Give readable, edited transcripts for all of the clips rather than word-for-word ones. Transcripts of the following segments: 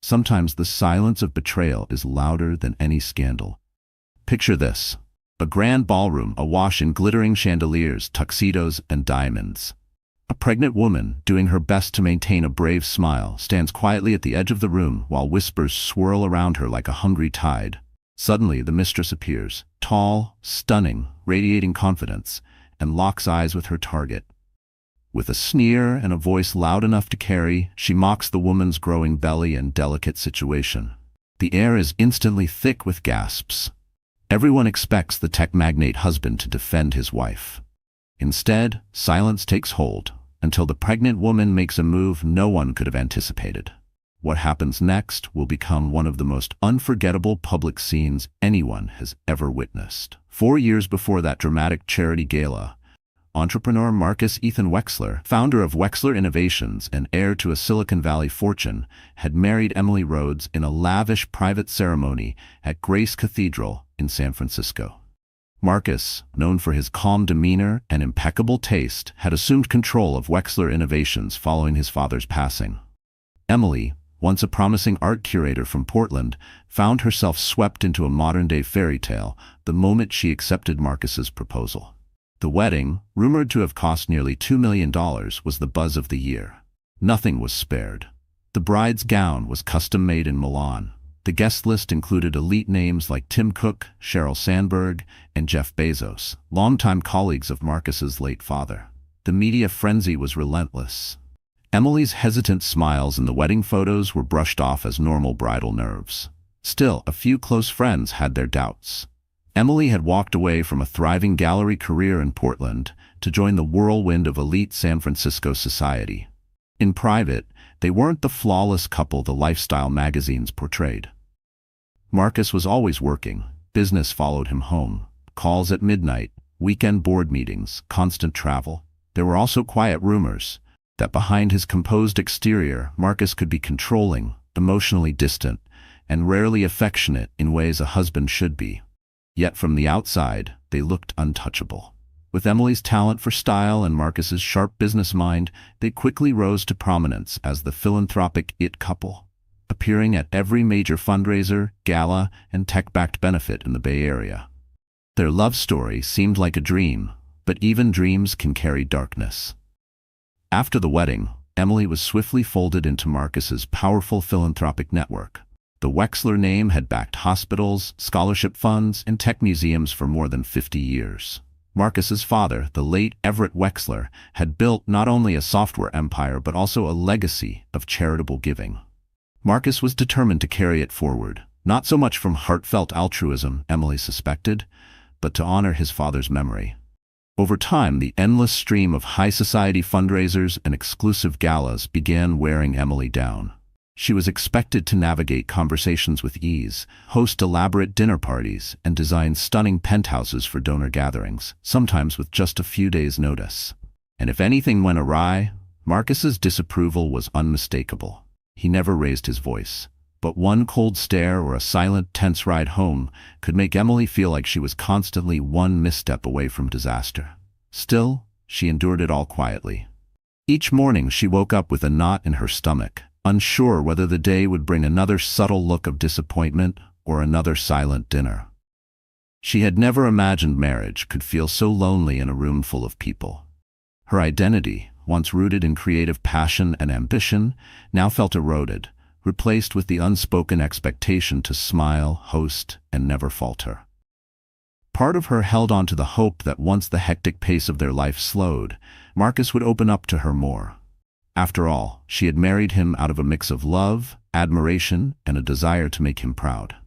Sometimes the silence of betrayal is louder than any scandal. Picture this: a grand ballroom awash in glittering chandeliers, tuxedos, and diamonds. A pregnant woman, doing her best to maintain a brave smile, stands quietly at the edge of the room while whispers swirl around her like a hungry tide. Suddenly, the mistress appears, tall, stunning, radiating confidence, and locks eyes with her target. With a sneer and a voice loud enough to carry, she mocks the woman's growing belly and delicate situation. The air is instantly thick with gasps. Everyone expects the tech magnate husband to defend his wife. Instead, silence takes hold, until the pregnant woman makes a move no one could have anticipated. What happens next will become one of the most unforgettable public scenes anyone has ever witnessed. 4 years before that dramatic charity gala, entrepreneur Marcus Ethan Wexler, founder of Wexler Innovations and heir to a Silicon Valley fortune, had married Emily Rhodes in a lavish private ceremony at Grace Cathedral in San Francisco. Marcus, known for his calm demeanor and impeccable taste, had assumed control of Wexler Innovations following his father's passing. Emily, once a promising art curator from Portland, found herself swept into a modern-day fairy tale the moment she accepted Marcus's proposal. The wedding, rumored to have cost nearly $2 million, was the buzz of the year. Nothing was spared. The bride's gown was custom-made in Milan. The guest list included elite names like Tim Cook, Sheryl Sandberg, and Jeff Bezos, longtime colleagues of Marcus's late father. The media frenzy was relentless. Emily's hesitant smiles in the wedding photos were brushed off as normal bridal nerves. Still, a few close friends had their doubts. Emily had walked away from a thriving gallery career in Portland to join the whirlwind of elite San Francisco society. In private, they weren't the flawless couple the lifestyle magazines portrayed. Marcus was always working. Business followed him home. Calls at midnight, weekend board meetings, constant travel. There were also quiet rumors that behind his composed exterior, Marcus could be controlling, emotionally distant, and rarely affectionate in ways a husband should be. Yet from the outside, they looked untouchable. With Emily's talent for style and Marcus's sharp business mind, they quickly rose to prominence as the philanthropic it couple, appearing at every major fundraiser, gala, and tech-backed benefit in the Bay Area. Their love story seemed like a dream, but even dreams can carry darkness. After the wedding, Emily was swiftly folded into Marcus's powerful philanthropic network. The Wexler name had backed hospitals, scholarship funds, and tech museums for more than 50 years. Marcus's father, the late Everett Wexler, had built not only a software empire but also a legacy of charitable giving. Marcus was determined to carry it forward, not so much from heartfelt altruism, Emily suspected, but to honor his father's memory. Over time, the endless stream of high-society fundraisers and exclusive galas began wearing Emily down. She was expected to navigate conversations with ease, host elaborate dinner parties, and design stunning penthouses for donor gatherings, sometimes with just a few days' notice. And if anything went awry, Marcus's disapproval was unmistakable. He never raised his voice, but one cold stare or a silent, tense ride home could make Emily feel like she was constantly one misstep away from disaster. Still, she endured it all quietly. Each morning she woke up with a knot in her stomach, unsure whether the day would bring another subtle look of disappointment or another silent dinner. She had never imagined marriage could feel so lonely in a room full of people. Her identity, once rooted in creative passion and ambition, now felt eroded, replaced with the unspoken expectation to smile, host, and never falter. Part of her held on to the hope that once the hectic pace of their life slowed, Marcus would open up to her more. After all, she had married him out of a mix of love, admiration, and a desire to make him proud.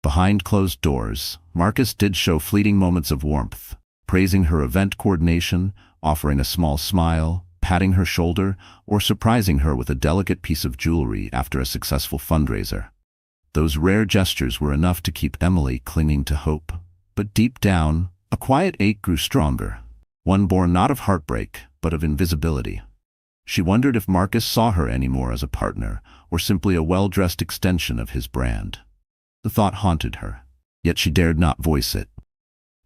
Behind closed doors, Marcus did show fleeting moments of warmth, praising her event coordination, offering a small smile, patting her shoulder, or surprising her with a delicate piece of jewelry after a successful fundraiser. Those rare gestures were enough to keep Emily clinging to hope. But deep down, a quiet ache grew stronger, one born not of heartbreak, but of invisibility. She wondered if Marcus saw her anymore as a partner, or simply a well-dressed extension of his brand. The thought haunted her, yet she dared not voice it.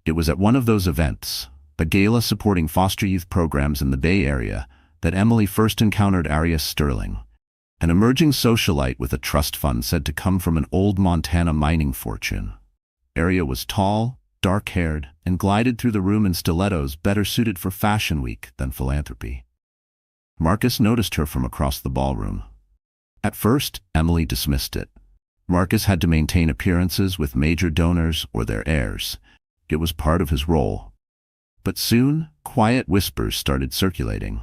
It was at one of those events, a gala supporting foster youth programs in the Bay Area, that Emily first encountered Arias Sterling, an emerging socialite with a trust fund said to come from an old Montana mining fortune. Aria was tall, dark-haired, and glided through the room in stilettos better suited for Fashion Week than philanthropy. Marcus noticed her from across the ballroom. At first, Emily dismissed it. Marcus had to maintain appearances with major donors or their heirs. It was part of his role. But soon, quiet whispers started circulating.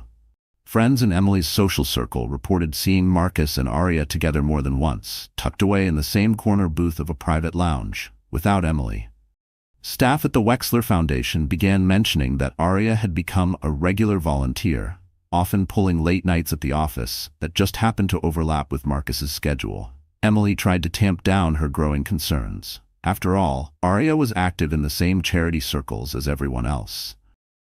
Friends in Emily's social circle reported seeing Marcus and Aria together more than once, tucked away in the same corner booth of a private lounge, without Emily. Staff at the Wexler Foundation began mentioning that Aria had become a regular volunteer, often pulling late nights at the office that just happened to overlap with Marcus's schedule. Emily tried to tamp down her growing concerns. After all, Aria was active in the same charity circles as everyone else.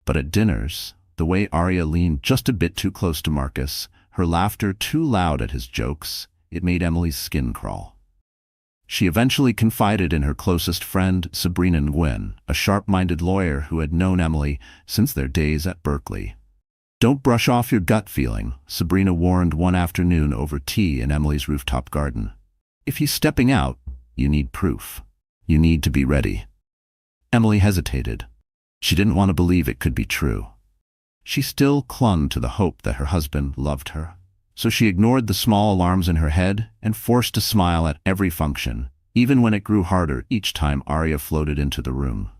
But at dinners, the way Aria leaned just a bit too close to Marcus, her laughter too loud at his jokes, it made Emily's skin crawl. She eventually confided in her closest friend, Sabrina Nguyen, a sharp-minded lawyer who had known Emily since their days at Berkeley. "Don't brush off your gut feeling," Sabrina warned one afternoon over tea in Emily's rooftop garden. "If he's stepping out, you need proof. You need to be ready." Emily hesitated. She didn't want to believe it could be true. She still clung to the hope that her husband loved her. So she ignored the small alarms in her head and forced a smile at every function, even when it grew harder each time Aria floated into the room.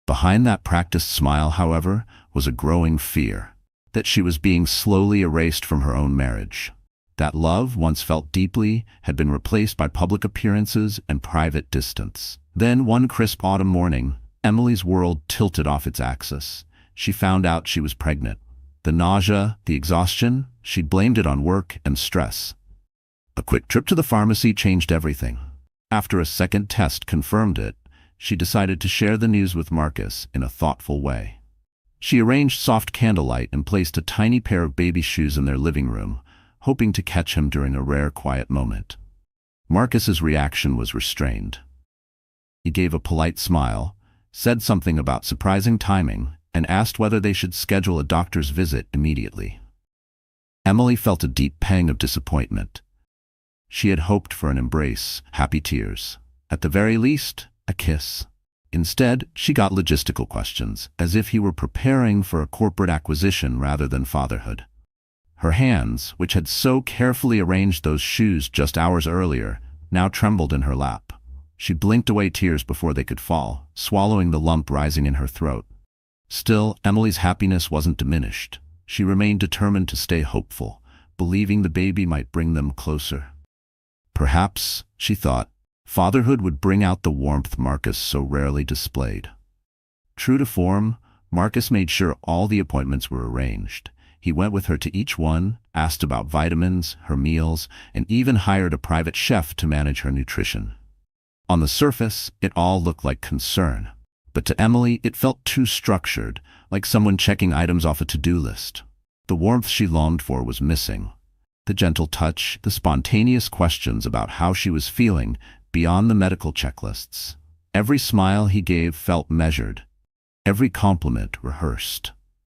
Behind that practiced smile, however, was a growing fear that she was being slowly erased from her own marriage. That love, once felt deeply, had been replaced by public appearances and private distance. Then, one crisp autumn morning, Emily's world tilted off its axis. She found out she was pregnant. The nausea, the exhaustion, she blamed it on work and stress. A quick trip to the pharmacy changed everything. After a second test confirmed it, she decided to share the news with Marcus in a thoughtful way. She arranged soft candlelight and placed a tiny pair of baby shoes in their living room, hoping to catch him during a rare quiet moment. Marcus's reaction was restrained. He gave a polite smile, said something about surprising timing, and asked whether they should schedule a doctor's visit immediately. Emily felt a deep pang of disappointment. She had hoped for an embrace, happy tears, at the very least, a kiss. Instead, she got logistical questions, as if he were preparing for a corporate acquisition rather than fatherhood. Her hands, which had so carefully arranged those shoes just hours earlier, now trembled in her lap. She blinked away tears before they could fall, swallowing the lump rising in her throat. Still, Emily's happiness wasn't diminished. She remained determined to stay hopeful, believing the baby might bring them closer. Perhaps, she thought, fatherhood would bring out the warmth Marcus so rarely displayed. True to form, Marcus made sure all the appointments were arranged. He went with her to each one, asked about vitamins, her meals, and even hired a private chef to manage her nutrition. On the surface, it all looked like concern. But to Emily, it felt too structured, like someone checking items off a to-do list. The warmth she longed for was missing. The gentle touch, the spontaneous questions about how she was feeling, beyond the medical checklists. Every smile he gave felt measured, every compliment rehearsed.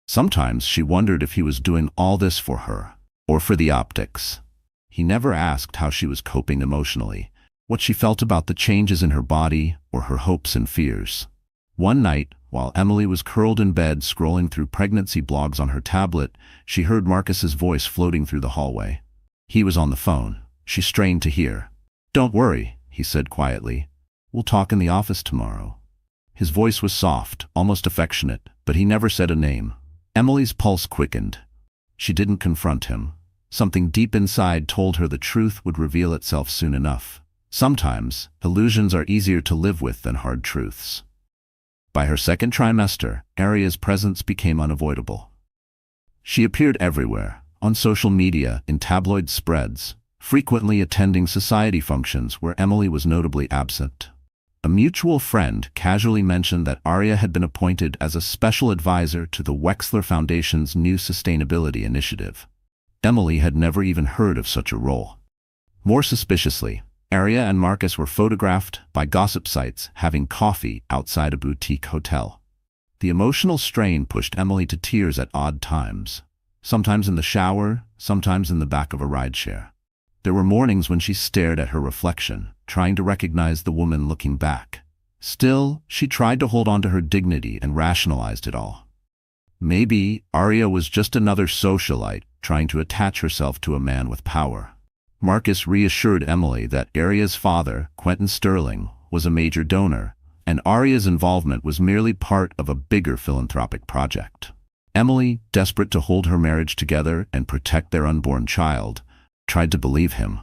Sometimes she wondered if he was doing all this for her, or for the optics. He never asked how she was coping emotionally, what she felt about the changes in her body, or her hopes and fears. One night, while Emily was curled in bed scrolling through pregnancy blogs on her tablet, she heard Marcus's voice floating through the hallway. He was on the phone. She strained to hear. "Don't worry," he said quietly. "We'll talk in the office tomorrow." His voice was soft, almost affectionate, but he never said a name. Emily's pulse quickened. She didn't confront him. Something deep inside told her the truth would reveal itself soon enough. Sometimes, illusions are easier to live with than hard truths. By her second trimester, Aria's presence became unavoidable. She appeared everywhere, on social media, in tabloid spreads, frequently attending society functions where Emily was notably absent. A mutual friend casually mentioned that Aria had been appointed as a special advisor to the Wexler Foundation's new sustainability initiative. Emily had never even heard of such a role. More suspiciously, Aria and Marcus were photographed by gossip sites having coffee outside a boutique hotel. The emotional strain pushed Emily to tears at odd times, sometimes in the shower, sometimes in the back of a rideshare. There were mornings when she stared at her reflection, trying to recognize the woman looking back. Still, she tried to hold on to her dignity and rationalized it all. Maybe Arya was just another socialite trying to attach herself to a man with power. Marcus reassured Emily that Arya's father, Quentin Sterling, was a major donor, and Arya's involvement was merely part of a bigger philanthropic project. Emily, desperate to hold her marriage together and protect their unborn child, tried to believe him.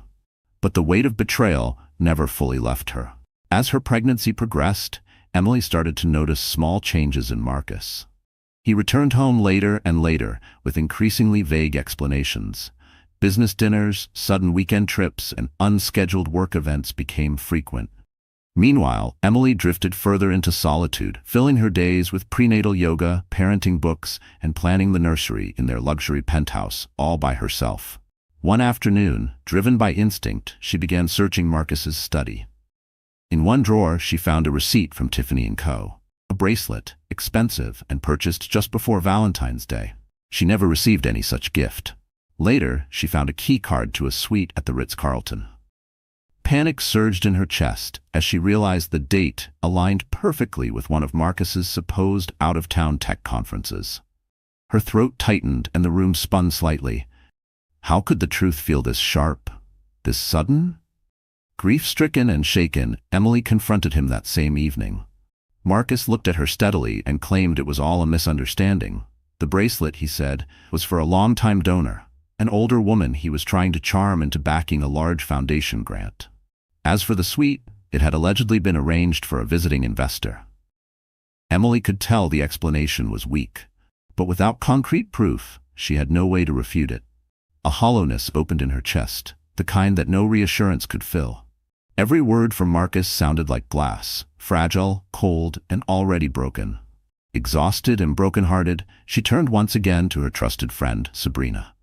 But the weight of betrayal never fully left her. As her pregnancy progressed, Emily started to notice small changes in Marcus. He returned home later and later with increasingly vague explanations. Business dinners, sudden weekend trips, and unscheduled work events became frequent. Meanwhile, Emily drifted further into solitude, filling her days with prenatal yoga, parenting books, and planning the nursery in their luxury penthouse, all by herself. One afternoon, driven by instinct, she began searching Marcus's study. In one drawer, she found a receipt from Tiffany & Co. A bracelet, expensive and purchased just before Valentine's Day. She never received any such gift. Later, she found a key card to a suite at the Ritz-Carlton. Panic surged in her chest as she realized the date aligned perfectly with one of Marcus's supposed out-of-town tech conferences. Her throat tightened and the room spun slightly. How could the truth feel this sharp, this sudden? Grief-stricken and shaken, Emily confronted him that same evening. Marcus looked at her steadily and claimed it was all a misunderstanding. The bracelet, he said, was for a long-time donor, an older woman he was trying to charm into backing a large foundation grant. As for the suite, it had allegedly been arranged for a visiting investor. Emily could tell the explanation was weak, but without concrete proof, she had no way to refute it. A hollowness opened in her chest, the kind that no reassurance could fill. Every word from Marcus sounded like glass, fragile, cold, and already broken. Exhausted and brokenhearted, she turned once again to her trusted friend, Sabrina.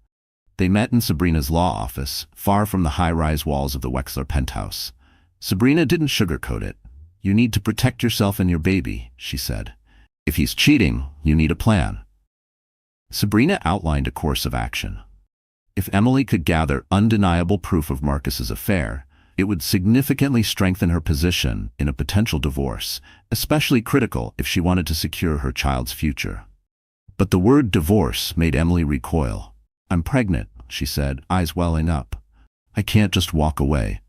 They met in Sabrina's law office, far from the high-rise walls of the Wexler penthouse. Sabrina didn't sugarcoat it. "You need to protect yourself and your baby," she said. "If he's cheating, you need a plan." Sabrina outlined a course of action. If Emily could gather undeniable proof of Marcus's affair, it would significantly strengthen her position in a potential divorce, especially critical if she wanted to secure her child's future. But the word divorce made Emily recoil. "I'm pregnant," she said, eyes welling up. "I can't just walk away."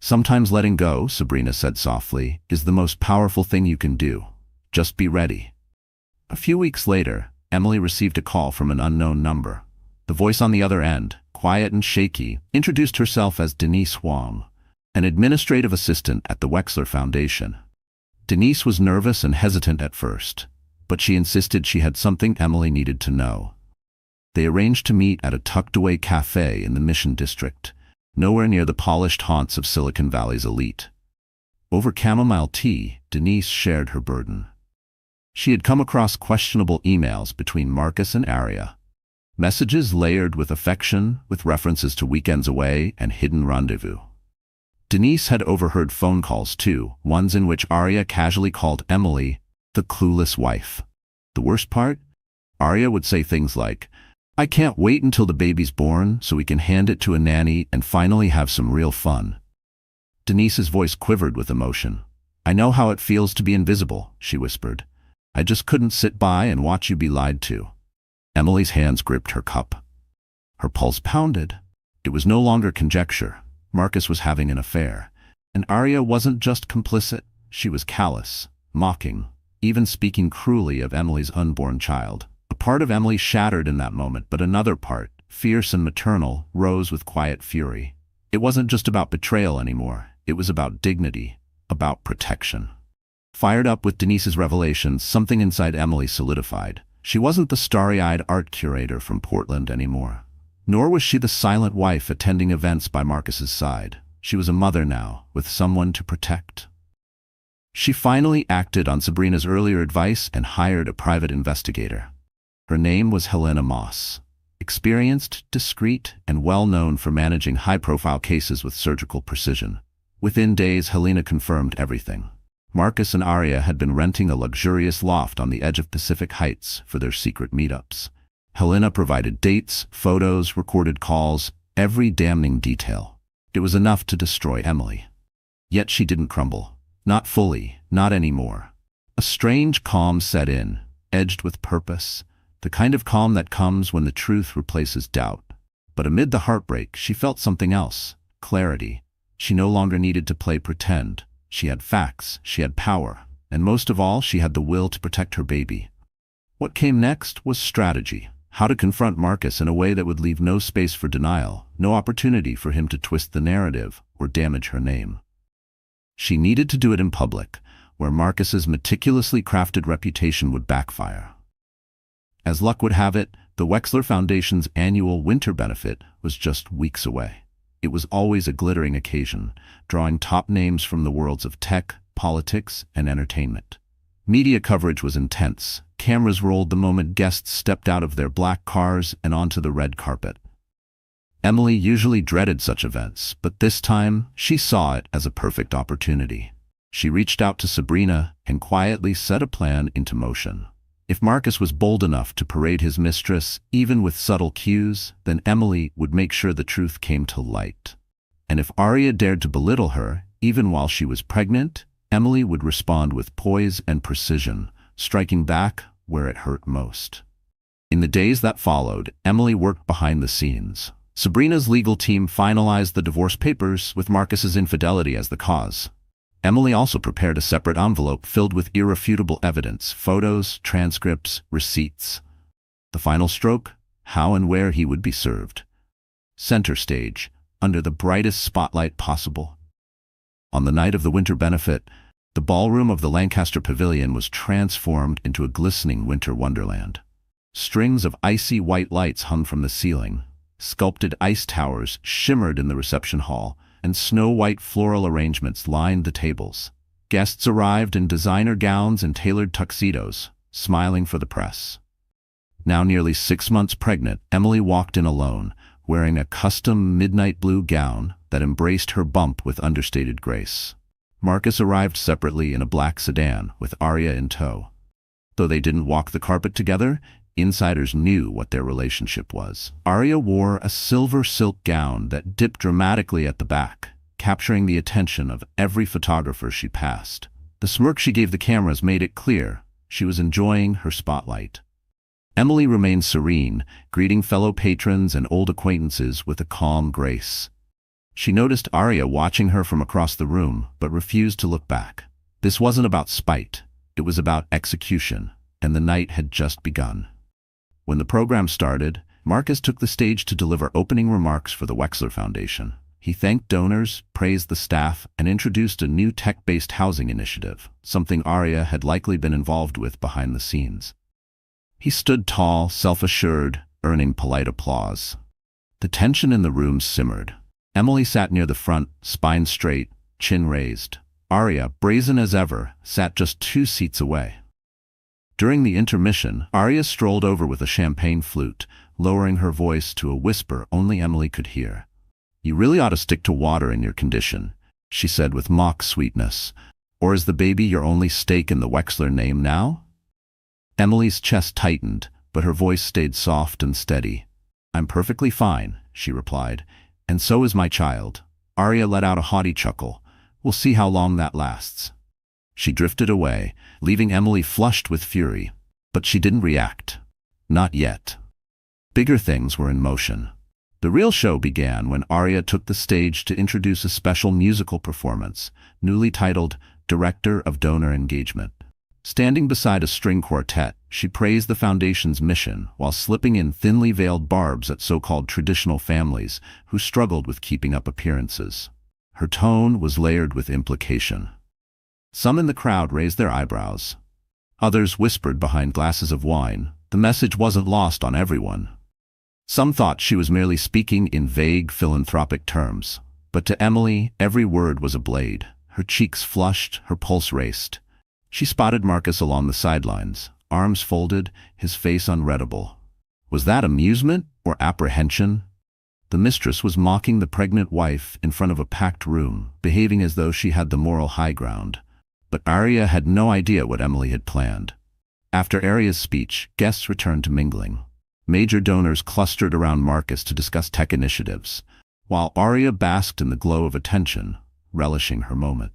"Sometimes letting go," Sabrina said softly, "is the most powerful thing you can do. Just be ready." A few weeks later, Emily received a call from an unknown number. The voice on the other end, quiet and shaky, introduced herself as Denise Huang, an administrative assistant at the Wexler Foundation. Denise was nervous and hesitant at first, but she insisted she had something Emily needed to know. They arranged to meet at a tucked-away cafe in the Mission District, nowhere near the polished haunts of Silicon Valley's elite. Over chamomile tea, Denise shared her burden. She had come across questionable emails between Marcus and Arya. Messages layered with affection, with references to weekends away and hidden rendezvous. Denise had overheard phone calls too, ones in which Arya casually called Emily the clueless wife. The worst part? Arya would say things like, "I can't wait until the baby's born so we can hand it to a nanny and finally have some real fun." Denise's voice quivered with emotion. "I know how it feels to be invisible," she whispered. "I just couldn't sit by and watch you be lied to." Emily's hands gripped her cup. Her pulse pounded. It was no longer conjecture. Marcus was having an affair. And Arya wasn't just complicit, she was callous, mocking, even speaking cruelly of Emily's unborn child. A part of Emily shattered in that moment, but another part, fierce and maternal, rose with quiet fury. It wasn't just about betrayal anymore. It was about dignity, about protection. Fired up with Denise's revelations, something inside Emily solidified. She wasn't the starry-eyed art curator from Portland anymore. Nor was she the silent wife attending events by Marcus's side. She was a mother now, with someone to protect. She finally acted on Sabrina's earlier advice and hired a private investigator. Her name was Helena Moss. Experienced, discreet, and well-known for managing high-profile cases with surgical precision. Within days, Helena confirmed everything. Marcus and Arya had been renting a luxurious loft on the edge of Pacific Heights for their secret meetups. Helena provided dates, photos, recorded calls, every damning detail. It was enough to destroy Emily. Yet she didn't crumble. Not fully, not anymore. A strange calm set in, edged with purpose, the kind of calm that comes when the truth replaces doubt. But amid the heartbreak, she felt something else: clarity. She no longer needed to play pretend. She had facts, she had power, and most of all, she had the will to protect her baby. What came next was strategy. How to confront Marcus in a way that would leave no space for denial, no opportunity for him to twist the narrative or damage her name. She needed to do it in public, where Marcus's meticulously crafted reputation would backfire. As luck would have it, the Wexler Foundation's annual winter benefit was just weeks away. It was always a glittering occasion, drawing top names from the worlds of tech, politics, and entertainment. Media coverage was intense. Cameras rolled the moment guests stepped out of their black cars and onto the red carpet. Emily usually dreaded such events, but this time she saw it as a perfect opportunity. She reached out to Sabrina and quietly set a plan into motion. If Marcus was bold enough to parade his mistress, even with subtle cues, then Emily would make sure the truth came to light. And if Arya dared to belittle her, even while she was pregnant, Emily would respond with poise and precision, striking back where it hurt most. In the days that followed, Emily worked behind the scenes. Sabrina's legal team finalized the divorce papers with Marcus's infidelity as the cause. Emily also prepared a separate envelope filled with irrefutable evidence: photos, transcripts, receipts. The final stroke: how and where he would be served. Center stage, under the brightest spotlight possible. On the night of the winter benefit, the ballroom of the Lancaster Pavilion was transformed into a glistening winter wonderland. Strings of icy white lights hung from the ceiling. Sculpted ice towers shimmered in the reception hall, and snow-white floral arrangements lined the tables. Guests arrived in designer gowns and tailored tuxedos, smiling for the press. Now nearly 6 months pregnant, Emily walked in alone, wearing a custom midnight blue gown that embraced her bump with understated grace. Marcus arrived separately in a black sedan, with Arya in tow. Though they didn't walk the carpet together, insiders knew what their relationship was. Arya wore a silver silk gown that dipped dramatically at the back, capturing the attention of every photographer she passed. The smirk she gave the cameras made it clear she was enjoying her spotlight. Emily remained serene, greeting fellow patrons and old acquaintances with a calm grace. She noticed Arya watching her from across the room, but refused to look back. This wasn't about spite, it was about execution, and the night had just begun. When the program started, Marcus took the stage to deliver opening remarks for the Wexler Foundation. He thanked donors, praised the staff, and introduced a new tech-based housing initiative, something Arya had likely been involved with behind the scenes. He stood tall, self-assured, earning polite applause. The tension in the room simmered. Emily sat near the front, spine straight, chin raised. Arya, brazen as ever, sat just 2 seats away. During the intermission, Arya strolled over with a champagne flute, lowering her voice to a whisper only Emily could hear. "You really ought to stick to water in your condition," she said with mock sweetness. "Or is the baby your only stake in the Wexler name now?" Emily's chest tightened, but her voice stayed soft and steady. "I'm perfectly fine," she replied, "and so is my child." Arya let out a haughty chuckle. "We'll see how long that lasts." She drifted away, leaving Emily flushed with fury. But she didn't react. Not yet. Bigger things were in motion. The real show began when Arya took the stage to introduce a special musical performance, newly titled Director of Donor Engagement. Standing beside a string quartet, she praised the Foundation's mission while slipping in thinly veiled barbs at so-called traditional families who struggled with keeping up appearances. Her tone was layered with implication. Some in the crowd raised their eyebrows. Others whispered behind glasses of wine. The message wasn't lost on everyone. Some thought she was merely speaking in vague philanthropic terms. But to Emily, every word was a blade. Her cheeks flushed, her pulse raced. She spotted Marcus along the sidelines, arms folded, his face unreadable. Was that amusement or apprehension? The mistress was mocking the pregnant wife in front of a packed room, behaving as though she had the moral high ground. But Arya had no idea what Emily had planned. After Arya's speech, guests returned to mingling. Major donors clustered around Marcus to discuss tech initiatives, while Arya basked in the glow of attention, relishing her moment.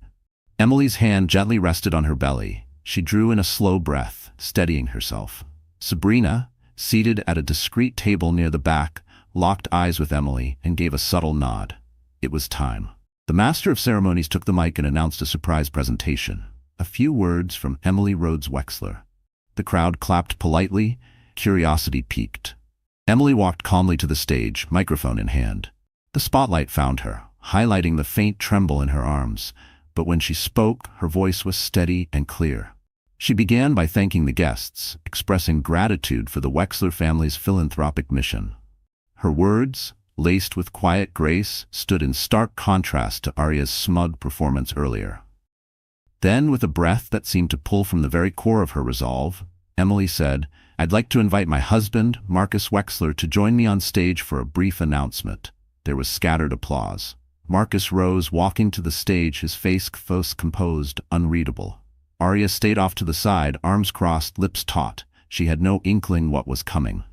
Emily's hand gently rested on her belly. She drew in a slow breath, steadying herself. Sabrina, seated at a discreet table near the back, locked eyes with Emily and gave a subtle nod. It was time. The master of ceremonies took the mic and announced a surprise presentation. A few words from Emily Rhodes Wexler. The crowd clapped politely, curiosity piqued. Emily walked calmly to the stage, microphone in hand. The spotlight found her, highlighting the faint tremble in her arms, but when she spoke, her voice was steady and clear. She began by thanking the guests, expressing gratitude for the Wexler family's philanthropic mission. Her words, laced with quiet grace, stood in stark contrast to Arya's smug performance earlier. Then, with a breath that seemed to pull from the very core of her resolve, Emily said, "I'd like to invite my husband, Marcus Wexler, to join me on stage for a brief announcement." There was scattered applause. Marcus rose, walking to the stage, his face composed, unreadable. Arya stayed off to the side, arms crossed, lips taut. She had no inkling what was coming.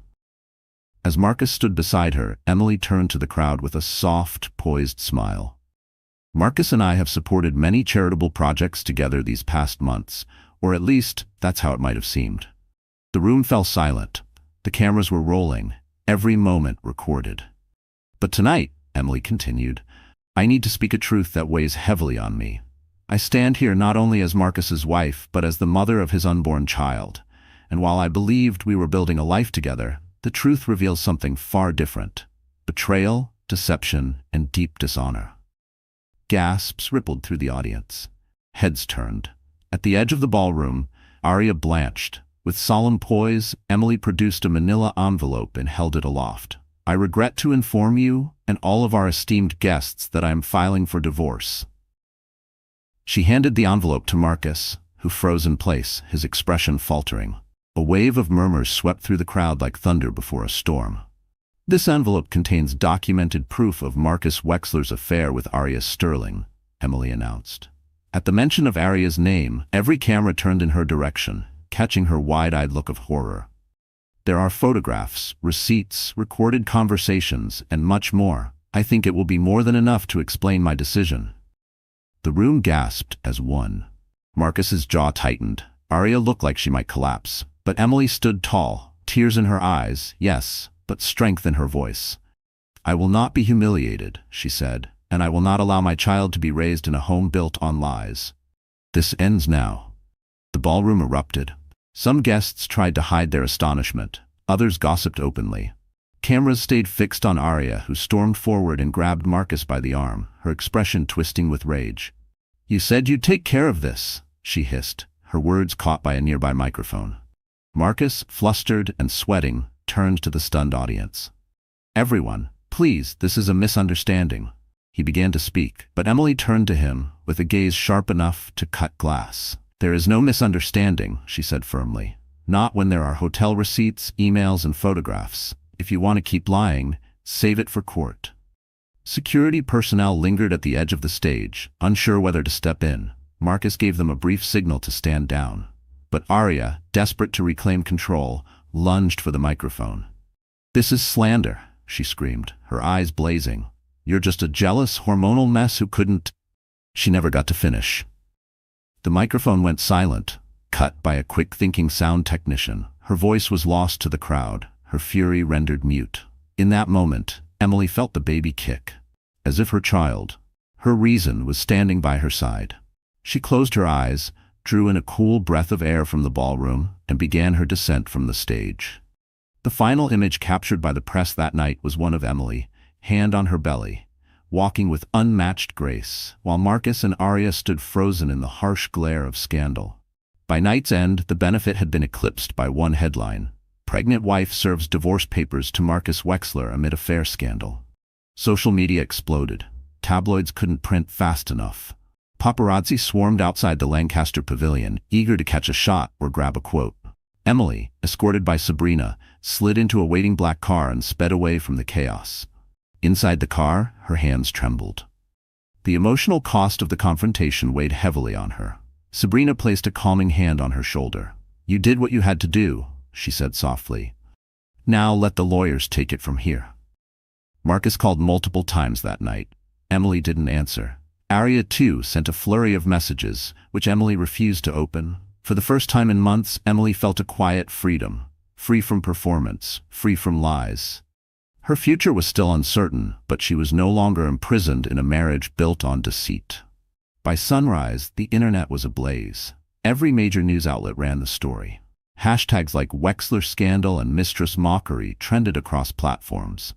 As Marcus stood beside her, Emily turned to the crowd with a soft, poised smile. "Marcus and I have supported many charitable projects together these past months, or at least, that's how it might have seemed." The room fell silent. The cameras were rolling, every moment recorded. "But tonight," Emily continued, "I need to speak a truth that weighs heavily on me. I stand here not only as Marcus's wife, but as the mother of his unborn child. And while I believed we were building a life together, the truth reveals something far different: betrayal, deception, and deep dishonor." Gasps rippled through the audience. Heads turned. At the edge of the ballroom, Arya blanched. With solemn poise, Emily produced a manila envelope and held it aloft. "I regret to inform you, and all of our esteemed guests, that I am filing for divorce." She handed the envelope to Marcus, who froze in place, his expression faltering. A wave of murmurs swept through the crowd like thunder before a storm. "This envelope contains documented proof of Marcus Wexler's affair with Arya Sterling," Emily announced. At the mention of Arya's name, every camera turned in her direction, catching her wide-eyed look of horror. "There are photographs, receipts, recorded conversations, and much more. I think it will be more than enough to explain my decision." The room gasped as one. Marcus's jaw tightened. Arya looked like she might collapse, but Emily stood tall, tears in her eyes, yes, but strength in her voice. "I will not be humiliated," she said, "and I will not allow my child to be raised in a home built on lies. This ends now." The ballroom erupted. Some guests tried to hide their astonishment. Others gossiped openly. Cameras stayed fixed on Arya, who stormed forward and grabbed Marcus by the arm, her expression twisting with rage. "You said you'd take care of this," she hissed, her words caught by a nearby microphone. Marcus, flustered and sweating, turned to the stunned audience. "Everyone, please, this is a misunderstanding." He began to speak, but Emily turned to him, with a gaze sharp enough to cut glass. "There is no misunderstanding," she said firmly. "Not when there are hotel receipts, emails, and photographs. If you want to keep lying, save it for court." Security personnel lingered at the edge of the stage, unsure whether to step in. Marcus gave them a brief signal to stand down. But Arya, desperate to reclaim control, lunged for the microphone. "This is slander," she screamed, her eyes blazing. "You're just a jealous, hormonal mess who couldn't—" She never got to finish. The microphone went silent, cut by a quick-thinking sound technician. Her voice was lost to the crowd, her fury rendered mute. In that moment, Emily felt the baby kick, as if her child, her reason, was standing by her side. She closed her eyes, drew in a cool breath of air from the ballroom, and began her descent from the stage. The final image captured by the press that night was one of Emily, hand on her belly, walking with unmatched grace, while Marcus and Arya stood frozen in the harsh glare of scandal. By night's end, the benefit had been eclipsed by one headline: "Pregnant wife serves divorce papers to Marcus Wexler amid affair scandal." Social media exploded. Tabloids couldn't print fast enough. Paparazzi swarmed outside the Lancaster Pavilion, eager to catch a shot or grab a quote. Emily, escorted by Sabrina, slid into a waiting black car and sped away from the chaos. Inside the car, her hands trembled. The emotional cost of the confrontation weighed heavily on her. Sabrina placed a calming hand on her shoulder. "You did what you had to do," she said softly. Now let the lawyers take it from here. Marcus called multiple times that night. Emily didn't answer. Aria, too, sent a flurry of messages, which Emily refused to open. For the first time in months, Emily felt a quiet freedom, free from performance, free from lies. Her future was still uncertain, but she was no longer imprisoned in a marriage built on deceit. By sunrise, the internet was ablaze. Every major news outlet ran the story. Hashtags like Wexler scandal and mistress mockery trended across platforms.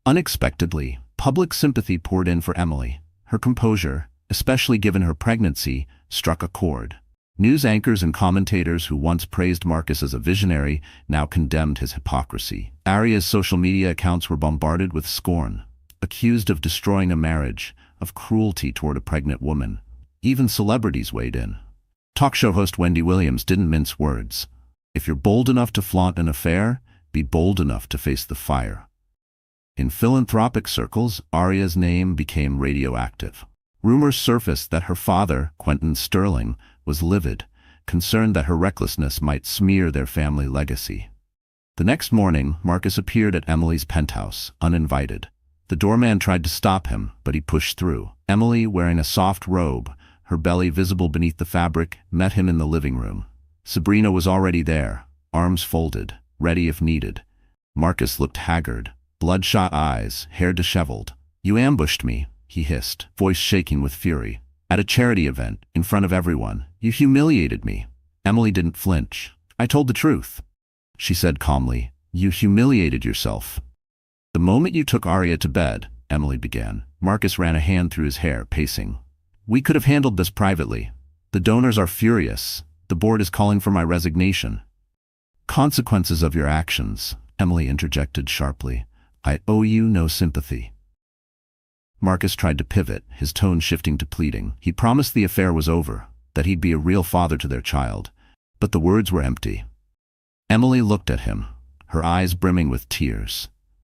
Unexpectedly, public sympathy poured in for Emily. Her composure, especially given her pregnancy, struck a chord. News anchors and commentators who once praised Marcus as a visionary now condemned his hypocrisy. Aria's social media accounts were bombarded with scorn, accused of destroying a marriage, of cruelty toward a pregnant woman. Even celebrities weighed in. Talk show host Wendy Williams didn't mince words. If you're bold enough to flaunt an affair, be bold enough to face the fire. In philanthropic circles, Aria's name became radioactive. Rumors surfaced that her father, Quentin Sterling, was livid, concerned that her recklessness might smear their family legacy. The next morning, Marcus appeared at Emily's penthouse, uninvited. The doorman tried to stop him, but he pushed through. Emily, wearing a soft robe, her belly visible beneath the fabric, met him in the living room. Sabrina was already there, arms folded, ready if needed. Marcus looked haggard, bloodshot eyes, hair disheveled. "You ambushed me," he hissed, voice shaking with fury. "At a charity event, in front of everyone. You humiliated me." Emily didn't flinch. "I told the truth," she said calmly. "You humiliated yourself." "The moment you took Aria to bed," Emily began. Marcus ran a hand through his hair, pacing. "We could have handled this privately. The donors are furious. The board is calling for my resignation." "Consequences of your actions," Emily interjected sharply. "I owe you no sympathy." Marcus tried to pivot, his tone shifting to pleading. He promised the affair was over, that he'd be a real father to their child. But the words were empty. Emily looked at him, her eyes brimming with tears.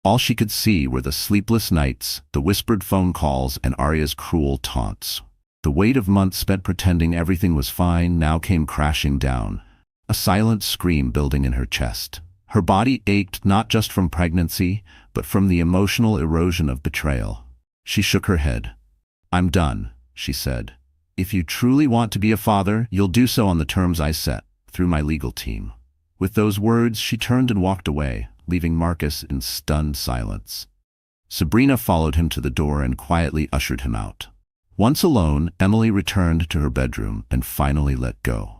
All she could see were the sleepless nights, the whispered phone calls, and Aria's cruel taunts. The weight of months spent pretending everything was fine now came crashing down, a silent scream building in her chest. Her body ached not just from pregnancy, but from the emotional erosion of betrayal. She shook her head. "I'm done," she said. "If you truly want to be a father, you'll do so on the terms I set, through my legal team." With those words, she turned and walked away, leaving Marcus in stunned silence. Sabrina followed him to the door and quietly ushered him out. Once alone, Emily returned to her bedroom and finally let go.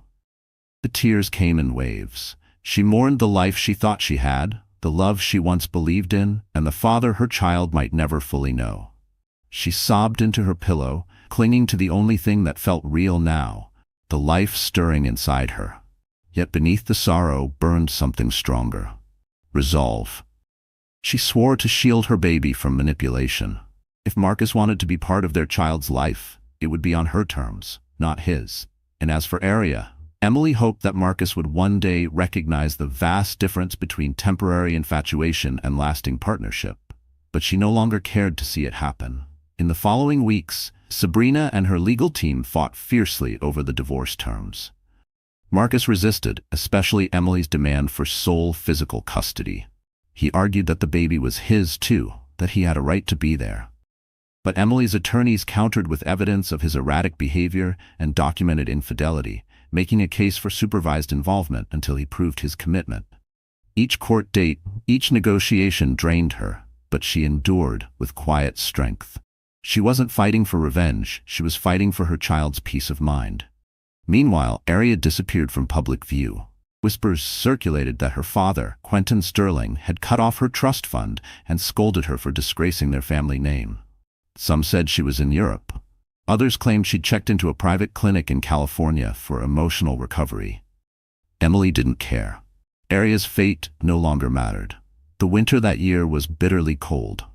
The tears came in waves. She mourned the life she thought she had, the love she once believed in, and the father her child might never fully know. She sobbed into her pillow, clinging to the only thing that felt real now, the life stirring inside her. Yet beneath the sorrow burned something stronger. Resolve. She swore to shield her baby from manipulation. If Marcus wanted to be part of their child's life, it would be on her terms, not his. And as for Aria, Emily hoped that Marcus would one day recognize the vast difference between temporary infatuation and lasting partnership. But she no longer cared to see it happen. In the following weeks, Sabrina and her legal team fought fiercely over the divorce terms. Marcus resisted, especially Emily's demand for sole physical custody. He argued that the baby was his too, that he had a right to be there. But Emily's attorneys countered with evidence of his erratic behavior and documented infidelity, making a case for supervised involvement until he proved his commitment. Each court date, each negotiation drained her, but she endured with quiet strength. She wasn't fighting for revenge, she was fighting for her child's peace of mind. Meanwhile, Aria disappeared from public view. Whispers circulated that her father, Quentin Sterling, had cut off her trust fund and scolded her for disgracing their family name. Some said she was in Europe. Others claimed she'd checked into a private clinic in California for emotional recovery. Emily didn't care. Aria's fate no longer mattered. The winter that year was bitterly cold.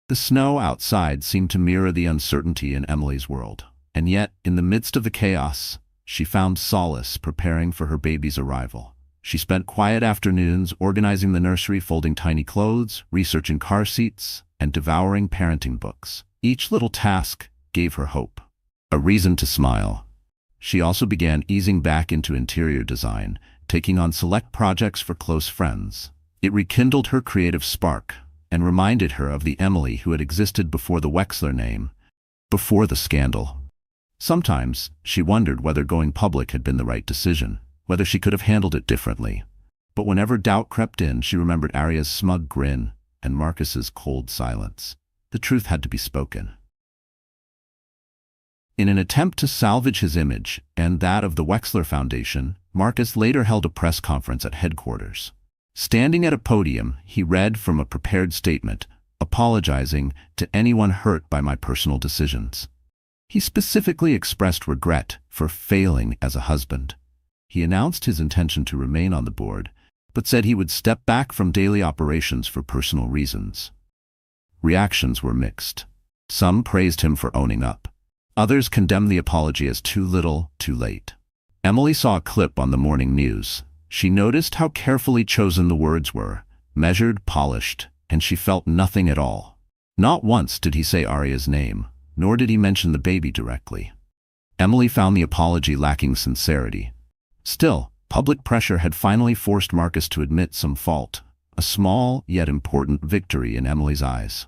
The snow outside seemed to mirror the uncertainty in Emily's world. And yet, in the midst of the chaos, she found solace preparing for her baby's arrival. She spent quiet afternoons organizing the nursery, folding tiny clothes, researching car seats, and devouring parenting books. Each little task gave her hope, a reason to smile. She also began easing back into interior design, taking on select projects for close friends. It rekindled her creative spark and reminded her of the Emily who had existed before the Wexler name, before the scandal. Sometimes she wondered whether going public had been the right decision, whether she could have handled it differently. But whenever doubt crept in, she remembered Arya's smug grin and Marcus's cold silence. The truth had to be spoken. In an attempt to salvage his image and that of the Wexler Foundation, Marcus later held a press conference at headquarters. Standing at a podium, he read from a prepared statement, apologizing to anyone hurt by my personal decisions. He specifically expressed regret for failing as a husband. He announced his intention to remain on the board, but said he would step back from daily operations for personal reasons. Reactions were mixed. Some praised him for owning up. Others condemned the apology as too little, too late. Emily saw a clip on the morning news. She noticed how carefully chosen the words were, measured, polished, and she felt nothing at all. Not once did he say Arya's name, nor did he mention the baby directly. Emily found the apology lacking sincerity. Still, public pressure had finally forced Marcus to admit some fault, a small yet important victory in Emily's eyes.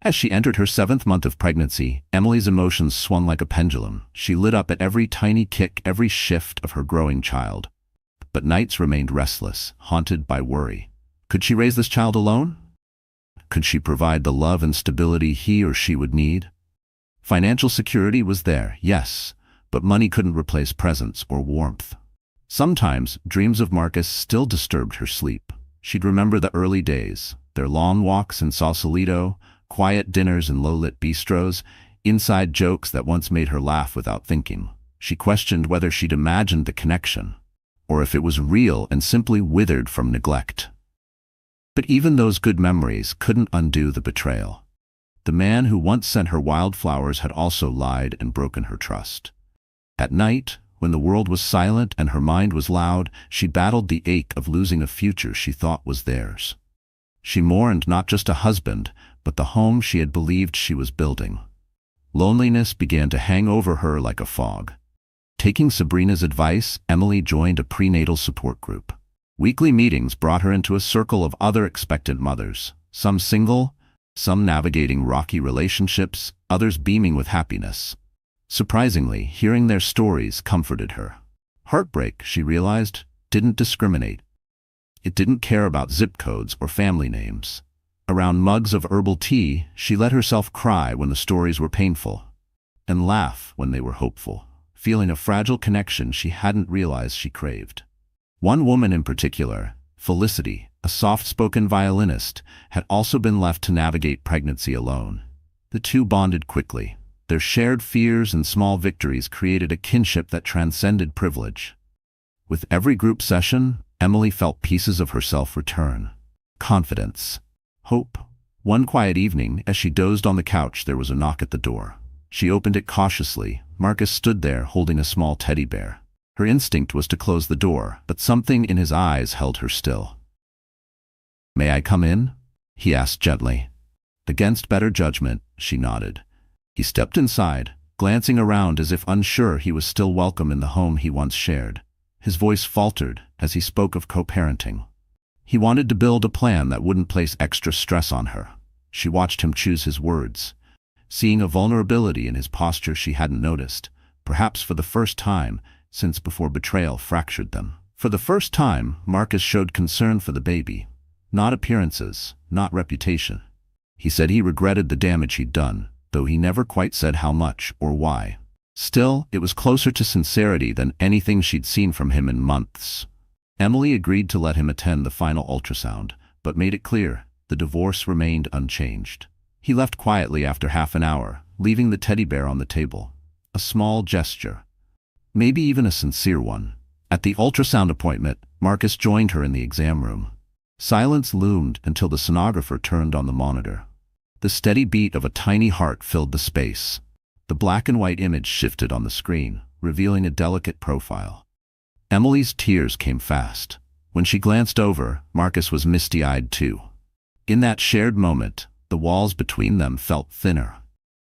As she entered her 7th month of pregnancy, Emily's emotions swung like a pendulum. She lit up at every tiny kick, every shift of her growing child. But nights remained restless, haunted by worry. Could she raise this child alone? Could she provide the love and stability he or she would need? Financial security was there, yes, but money couldn't replace presence or warmth. Sometimes, dreams of Marcus still disturbed her sleep. She'd remember the early days, their long walks in Sausalito, quiet dinners in low-lit bistros, inside jokes that once made her laugh without thinking. She questioned whether she'd imagined the connection, or if it was real and simply withered from neglect. But even those good memories couldn't undo the betrayal. The man who once sent her wildflowers had also lied and broken her trust. At night, when the world was silent and her mind was loud, she battled the ache of losing a future she thought was theirs. She mourned not just a husband, but the home she had believed she was building. Loneliness began to hang over her like a fog. Taking Sabrina's advice, Emily joined a prenatal support group. Weekly meetings brought her into a circle of other expectant mothers, some single, some navigating rocky relationships, others beaming with happiness. Surprisingly, hearing their stories comforted her. Heartbreak, she realized, didn't discriminate. It didn't care about zip codes or family names. Around mugs of herbal tea, she let herself cry when the stories were painful, and laugh when they were hopeful, feeling a fragile connection she hadn't realized she craved. One woman in particular, Felicity, a soft-spoken violinist, had also been left to navigate pregnancy alone. The two bonded quickly. Their shared fears and small victories created a kinship that transcended privilege. With every group session, Emily felt pieces of herself return. Confidence. Hope. One quiet evening, as she dozed on the couch, there was a knock at the door. She opened it cautiously. Marcus stood there, holding a small teddy bear. Her instinct was to close the door, but something in his eyes held her still. "May I come in?" he asked gently. Against better judgment, she nodded. He stepped inside, glancing around as if unsure he was still welcome in the home he once shared. His voice faltered as he spoke of co-parenting. He wanted to build a plan that wouldn't place extra stress on her. She watched him choose his words, seeing a vulnerability in his posture she hadn't noticed, perhaps for the first time since before betrayal fractured them. For the first time, Marcus showed concern for the baby. Not appearances, not reputation. He said he regretted the damage he'd done, though he never quite said how much or why. Still, it was closer to sincerity than anything she'd seen from him in months. Emily agreed to let him attend the final ultrasound, but made it clear the divorce remained unchanged. He left quietly after half an hour, leaving the teddy bear on the table. A small gesture. Maybe even a sincere one. At the ultrasound appointment, Marcus joined her in the exam room. Silence loomed until the sonographer turned on the monitor. The steady beat of a tiny heart filled the space. The black and white image shifted on the screen, revealing a delicate profile. Emily's tears came fast. When she glanced over, Marcus was misty-eyed too. In that shared moment, the walls between them felt thinner.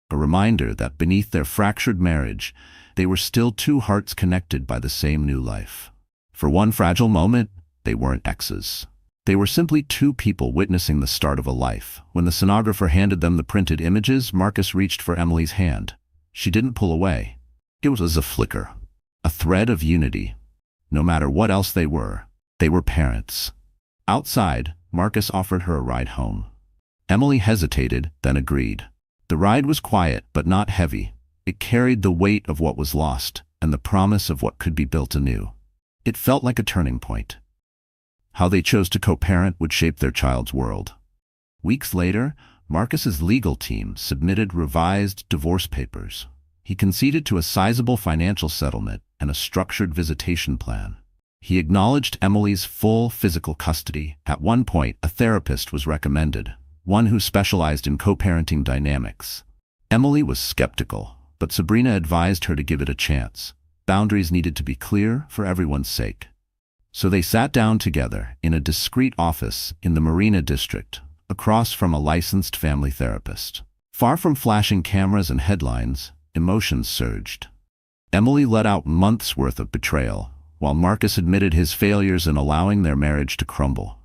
A reminder that beneath their fractured marriage, they were still two hearts connected by the same new life. For one fragile moment, they weren't exes. They were simply two people witnessing the start of a life. When the sonographer handed them the printed images, Marcus reached for Emily's hand. She didn't pull away. It was a flicker, a thread of unity. No matter what else they were parents. Outside, Marcus offered her a ride home. Emily hesitated, then agreed. The ride was quiet, but not heavy. It carried the weight of what was lost and the promise of what could be built anew. It felt like a turning point. How they chose to co-parent would shape their child's world. Weeks later, Marcus's legal team submitted revised divorce papers. He conceded to a sizable financial settlement and a structured visitation plan. He acknowledged Emily's full physical custody. At one point, a therapist was recommended, one who specialized in co-parenting dynamics. Emily was skeptical, but Sabrina advised her to give it a chance. Boundaries needed to be clear for everyone's sake. So they sat down together in a discreet office in the Marina district, across from a licensed family therapist. Far from flashing cameras and headlines, emotions surged. Emily let out months' worth of betrayal, while Marcus admitted his failures in allowing their marriage to crumble.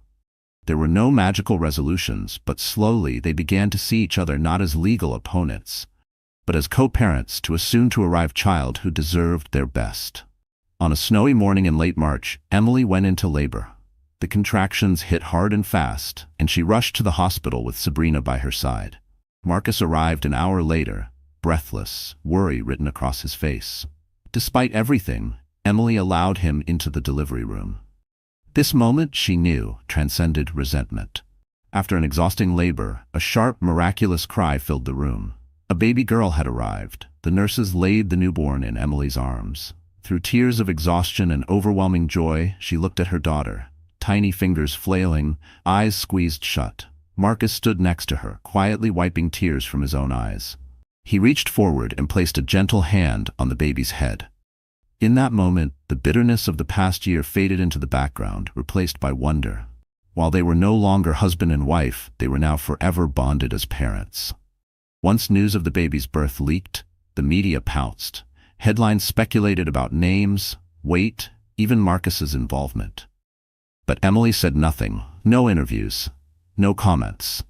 There were no magical resolutions, but slowly they began to see each other not as legal opponents, but as co-parents to a soon-to-arrive child who deserved their best. On a snowy morning in late March, Emily went into labor. The contractions hit hard and fast, and she rushed to the hospital with Sabrina by her side. Marcus arrived an hour later, breathless, worry written across his face. Despite everything, Emily allowed him into the delivery room. This moment, she knew, transcended resentment. After an exhausting labor, a sharp, miraculous cry filled the room. A baby girl had arrived. The nurses laid the newborn in Emily's arms. Through tears of exhaustion and overwhelming joy, she looked at her daughter, tiny fingers flailing, eyes squeezed shut. Marcus stood next to her, quietly wiping tears from his own eyes. He reached forward and placed a gentle hand on the baby's head. In that moment, the bitterness of the past year faded into the background, replaced by wonder. While they were no longer husband and wife, they were now forever bonded as parents. Once news of the baby's birth leaked, the media pounced. Headlines speculated about names, weight, even Marcus's involvement. But Emily said nothing, no interviews, no comments.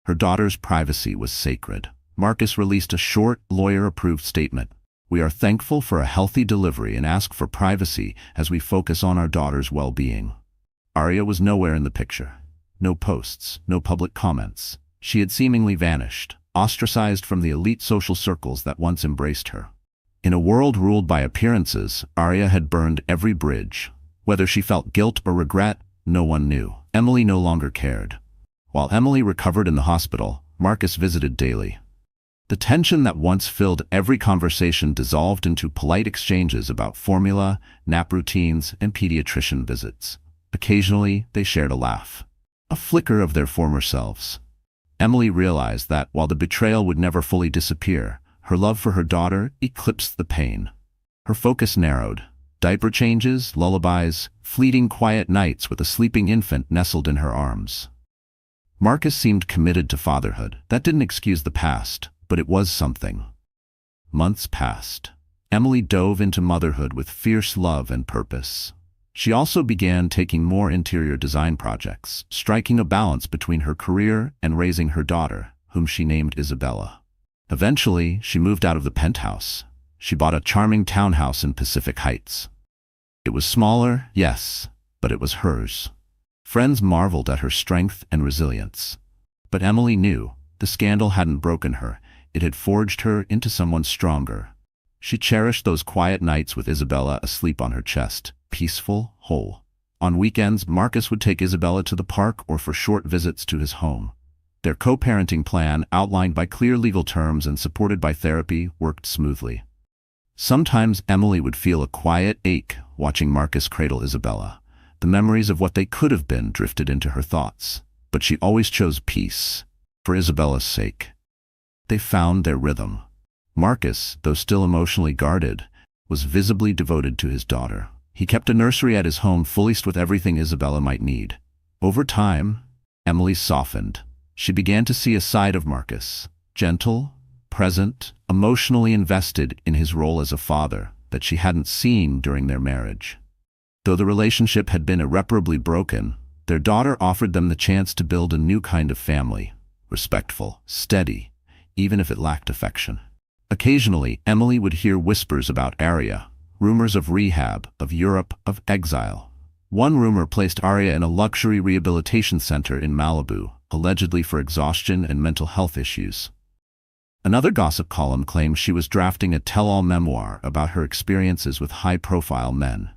Her daughter's privacy was sacred. Marcus released a short, lawyer-approved statement. "We are thankful for a healthy delivery and ask for privacy as we focus on our daughter's well-being." Arya was nowhere in the picture. No posts, no public comments. She had seemingly vanished, ostracized from the elite social circles that once embraced her. In a world ruled by appearances, Arya had burned every bridge. Whether she felt guilt or regret, no one knew. Emily no longer cared. While Emily recovered in the hospital, Marcus visited daily. The tension that once filled every conversation dissolved into polite exchanges about formula, nap routines, and pediatrician visits. Occasionally, they shared a laugh, a flicker of their former selves. Emily realized that, while the betrayal would never fully disappear, her love for her daughter eclipsed the pain. Her focus narrowed. Diaper changes, lullabies, fleeting quiet nights with a sleeping infant nestled in her arms. Marcus seemed committed to fatherhood. That didn't excuse the past, but it was something. Months passed. Emily dove into motherhood with fierce love and purpose. She also began taking more interior design projects, striking a balance between her career and raising her daughter, whom she named Isabella. Eventually, she moved out of the penthouse. She bought a charming townhouse in Pacific Heights. It was smaller, yes, but it was hers. Friends marveled at her strength and resilience. But Emily knew the scandal hadn't broken her. It had forged her into someone stronger. She cherished those quiet nights with Isabella asleep on her chest, peaceful, whole. On weekends, Marcus would take Isabella to the park or for short visits to his home. Their co-parenting plan, outlined by clear legal terms and supported by therapy, worked smoothly. Sometimes Emily would feel a quiet ache watching Marcus cradle Isabella. The memories of what they could have been drifted into her thoughts. But she always chose peace, for Isabella's sake. They found their rhythm. Marcus, though still emotionally guarded, was visibly devoted to his daughter. He kept a nursery at his home fully stocked with everything Isabella might need. Over time, Emily softened. She began to see a side of Marcus, gentle, present, emotionally invested in his role as a father, that she hadn't seen during their marriage. Though the relationship had been irreparably broken, Their daughter offered them the chance to build a new kind of family, respectful, steady, even if it lacked affection. Occasionally, Emily would hear whispers about Arya, rumors of rehab, of Europe, of exile. One rumor placed Arya in a luxury rehabilitation center in Malibu, allegedly for exhaustion and mental health issues. Another gossip column claimed she was drafting a tell-all memoir about her experiences with high-profile men.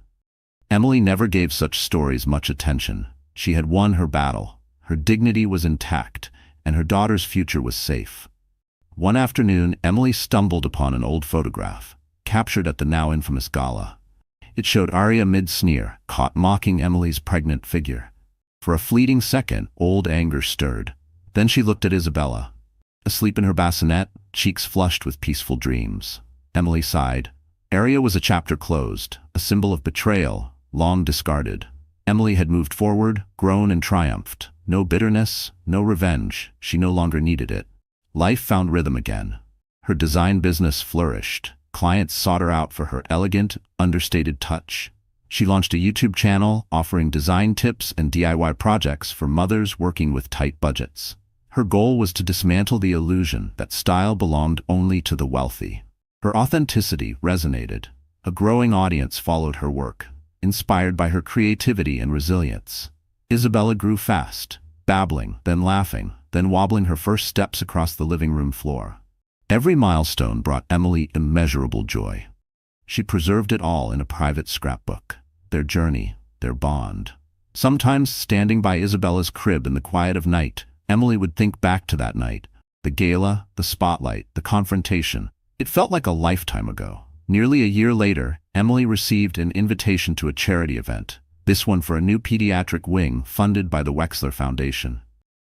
Emily never gave such stories much attention. She had won her battle. Her dignity was intact, and her daughter's future was safe. One afternoon, Emily stumbled upon an old photograph, captured at the now infamous gala. It showed Arya mid-sneer, caught mocking Emily's pregnant figure. For a fleeting second, old anger stirred. Then she looked at Isabella, asleep in her bassinet, cheeks flushed with peaceful dreams. Emily sighed. Arya was a chapter closed, a symbol of betrayal, long discarded. Emily had moved forward, grown and triumphed. No bitterness, no revenge. She no longer needed it. Life found rhythm again. Her design business flourished. Clients sought her out for her elegant, understated touch. She launched a YouTube channel offering design tips and DIY projects for mothers working with tight budgets. Her goal was to dismantle the illusion that style belonged only to the wealthy. Her authenticity resonated. A growing audience followed her work, inspired by her creativity and resilience. Isabella grew fast, babbling, then laughing, then wobbling her first steps across the living room floor. Every milestone brought Emily immeasurable joy. She preserved it all in a private scrapbook. Their journey, their bond. Sometimes, standing by Isabella's crib in the quiet of night, Emily would think back to that night. The gala, the spotlight, the confrontation. It felt like a lifetime ago. Nearly a year later, Emily received an invitation to a charity event, this one for a new pediatric wing funded by the Wexler Foundation.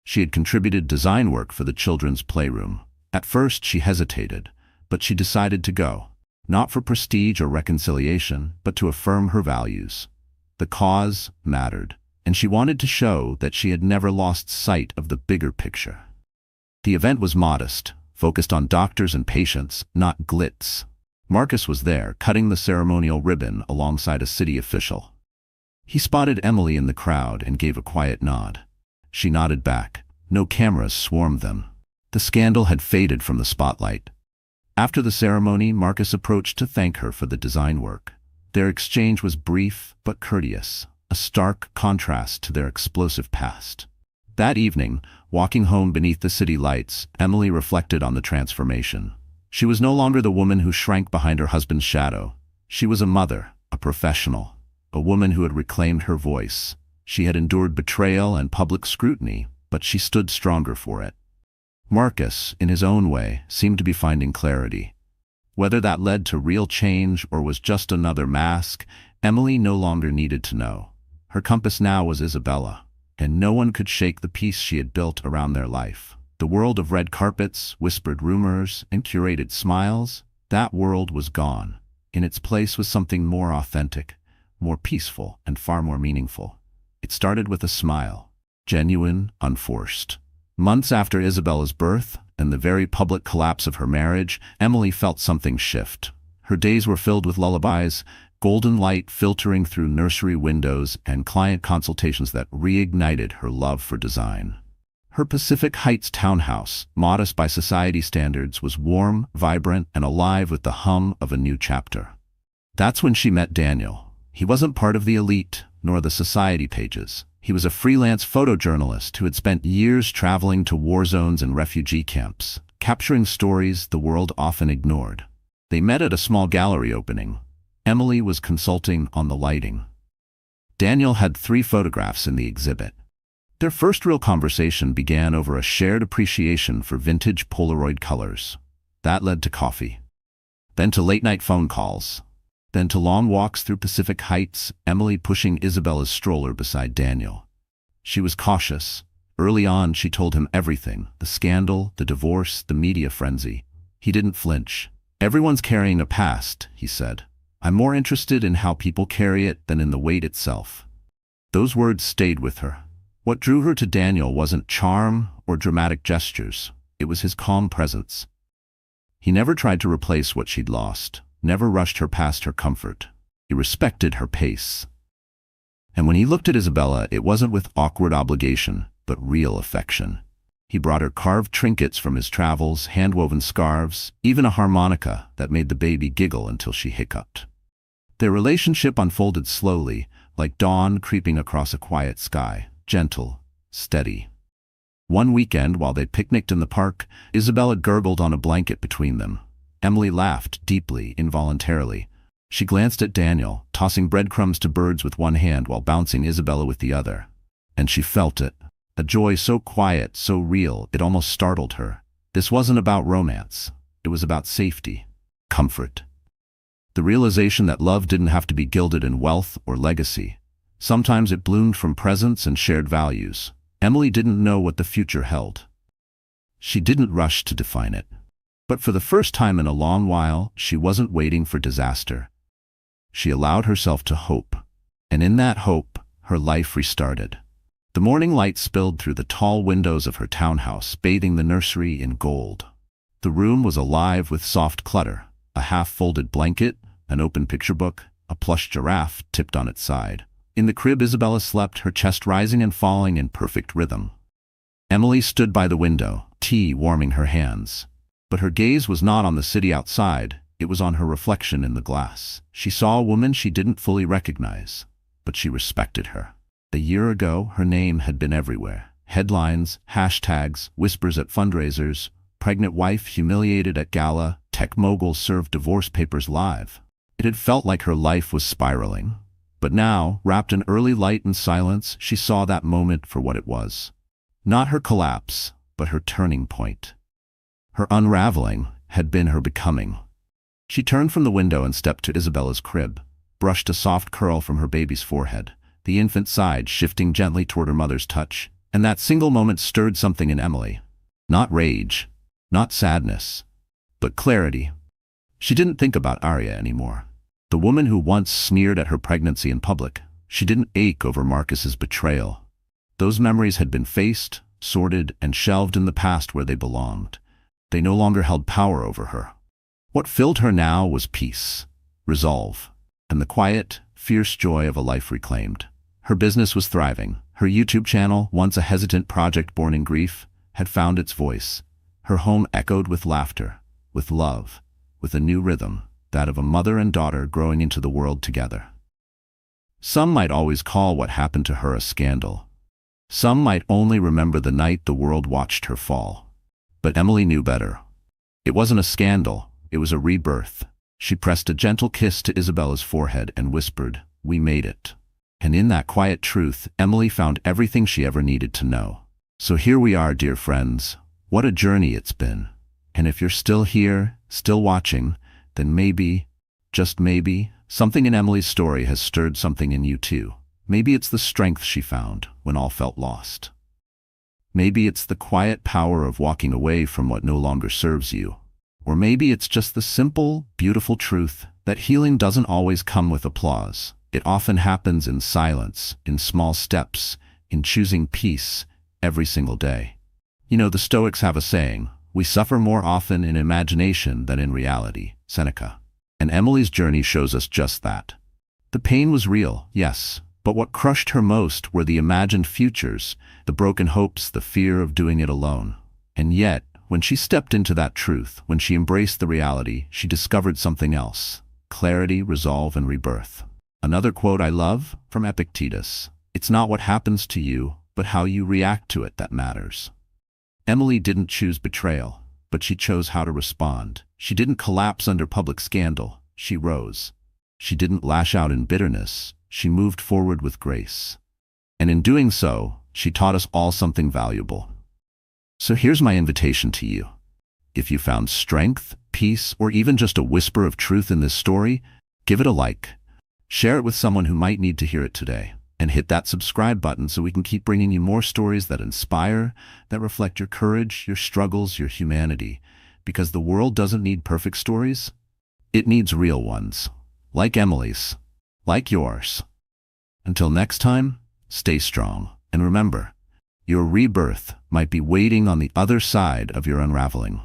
She had contributed design work for the children's playroom. At first she hesitated, but she decided to go, not for prestige or reconciliation, but to affirm her values. The cause mattered, and she wanted to show that she had never lost sight of the bigger picture. The event was modest, focused on doctors and patients, not glitz. Marcus was there, cutting the ceremonial ribbon alongside a city official. He spotted Emily in the crowd and gave a quiet nod. She nodded back. No cameras swarmed them. The scandal had faded from the spotlight. After the ceremony, Marcus approached to thank her for the design work. Their exchange was brief but courteous, a stark contrast to their explosive past. That evening, walking home beneath the city lights, Emily reflected on the transformation. She was no longer the woman who shrank behind her husband's shadow. She was a mother, a professional, a woman who had reclaimed her voice. She had endured betrayal and public scrutiny, but she stood stronger for it. Marcus, in his own way, seemed to be finding clarity. Whether that led to real change or was just another mask, Emily no longer needed to know. Her compass now was Isabella, and no one could shake the peace she had built around their life. The world of red carpets, whispered rumors, and curated smiles, that world was gone. In its place was something more authentic, more peaceful, and far more meaningful. It started with a smile, genuine, unforced. Months after Isabella's birth and the very public collapse of her marriage, Emily felt something shift. Her days were filled with lullabies, golden light filtering through nursery windows, and client consultations that reignited her love for design. Her Pacific Heights townhouse, modest by society standards, was warm, vibrant, and alive with the hum of a new chapter. That's when she met Daniel. He wasn't part of the elite, nor the society pages. He was a freelance photojournalist who had spent years traveling to war zones and refugee camps, capturing stories the world often ignored. They met at a small gallery opening. Emily was consulting on the lighting. Daniel had 3 photographs in the exhibit. Their first real conversation began over a shared appreciation for vintage Polaroid colors. That led to coffee. Then to late-night phone calls. Then to long walks through Pacific Heights, Emily pushing Isabella's stroller beside Daniel. She was cautious. Early on, she told him everything, the scandal, the divorce, the media frenzy. He didn't flinch. Everyone's carrying a past, he said. I'm more interested in how people carry it than in the weight itself. Those words stayed with her. What drew her to Daniel wasn't charm or dramatic gestures. It was his calm presence. He never tried to replace what she'd lost. Never rushed her past her comfort. He respected her pace. And when he looked at Isabella, it wasn't with awkward obligation, but real affection. He brought her carved trinkets from his travels, hand-woven scarves, even a harmonica that made the baby giggle until she hiccuped. Their relationship unfolded slowly, like dawn creeping across a quiet sky, gentle, steady. One weekend, while they picnicked in the park, Isabella gurgled on a blanket between them. Emily laughed deeply, involuntarily. She glanced at Daniel, tossing breadcrumbs to birds with one hand while bouncing Isabella with the other. And she felt it. A joy so quiet, so real, it almost startled her. This wasn't about romance. It was about safety, comfort. The realization that love didn't have to be gilded in wealth or legacy. Sometimes it bloomed from presence and shared values. Emily didn't know what the future held. She didn't rush to define it. But for the first time in a long while, she wasn't waiting for disaster. She allowed herself to hope. And in that hope, her life restarted. The morning light spilled through the tall windows of her townhouse, bathing the nursery in gold. The room was alive with soft clutter, a half-folded blanket, an open picture book, a plush giraffe tipped on its side. In the crib, Isabella slept, her chest rising and falling in perfect rhythm. Emily stood by the window, tea warming her hands. But her gaze was not on the city outside, it was on her reflection in the glass. She saw a woman she didn't fully recognize, but she respected her. A year ago, her name had been everywhere. Headlines, hashtags, whispers at fundraisers, pregnant wife humiliated at gala, tech mogul served divorce papers live. It had felt like her life was spiraling. But now, wrapped in early light and silence, she saw that moment for what it was. Not her collapse, but her turning point. Her unraveling had been her becoming. She turned from the window and stepped to Isabella's crib, brushed a soft curl from her baby's forehead. The infant sighed, shifting gently toward her mother's touch, and that single moment stirred something in Emily. Not rage, not sadness, but clarity. She didn't think about Arya anymore. The woman who once sneered at her pregnancy in public. She didn't ache over Marcus's betrayal. Those memories had been faced, sorted, and shelved in the past where they belonged. They no longer held power over her. What filled her now was peace, resolve, and the quiet, fierce joy of a life reclaimed. Her business was thriving. Her YouTube channel, once a hesitant project born in grief, had found its voice. Her home echoed with laughter, with love, with a new rhythm, that of a mother and daughter growing into the world together. Some might always call what happened to her a scandal. Some might only remember the night the world watched her fall. But Emily knew better. It wasn't a scandal, it was a rebirth. She pressed a gentle kiss to Isabella's forehead and whispered, "We made it." And in that quiet truth, Emily found everything she ever needed to know. So here we are, dear friends. What a journey it's been. And if you're still here, still watching, then maybe, just maybe, something in Emily's story has stirred something in you too. Maybe it's the strength she found when all felt lost. Maybe it's the quiet power of walking away from what no longer serves you. Or maybe it's just the simple, beautiful truth that healing doesn't always come with applause. It often happens in silence, in small steps, in choosing peace every single day. You know, the Stoics have a saying, "We suffer more often in imagination than in reality," Seneca. And Emily's journey shows us just that. The pain was real, yes, but what crushed her most were the imagined futures, the broken hopes, the fear of doing it alone. And yet, when she stepped into that truth, when she embraced the reality, she discovered something else: clarity, resolve, and rebirth. Another quote I love from Epictetus: "It's not what happens to you, but how you react to it that matters." Emily didn't choose betrayal, but she chose how to respond. She didn't collapse under public scandal, she rose. She didn't lash out in bitterness, she moved forward with grace. And in doing so, she taught us all something valuable. So here's my invitation to you. If you found strength, peace, or even just a whisper of truth in this story, give it a like. Share it with someone who might need to hear it today. And hit that subscribe button so we can keep bringing you more stories that inspire, that reflect your courage, your struggles, your humanity. Because the world doesn't need perfect stories. It needs real ones. Like Emily's. Like yours. Until next time, stay strong. And remember, your rebirth might be waiting on the other side of your unraveling.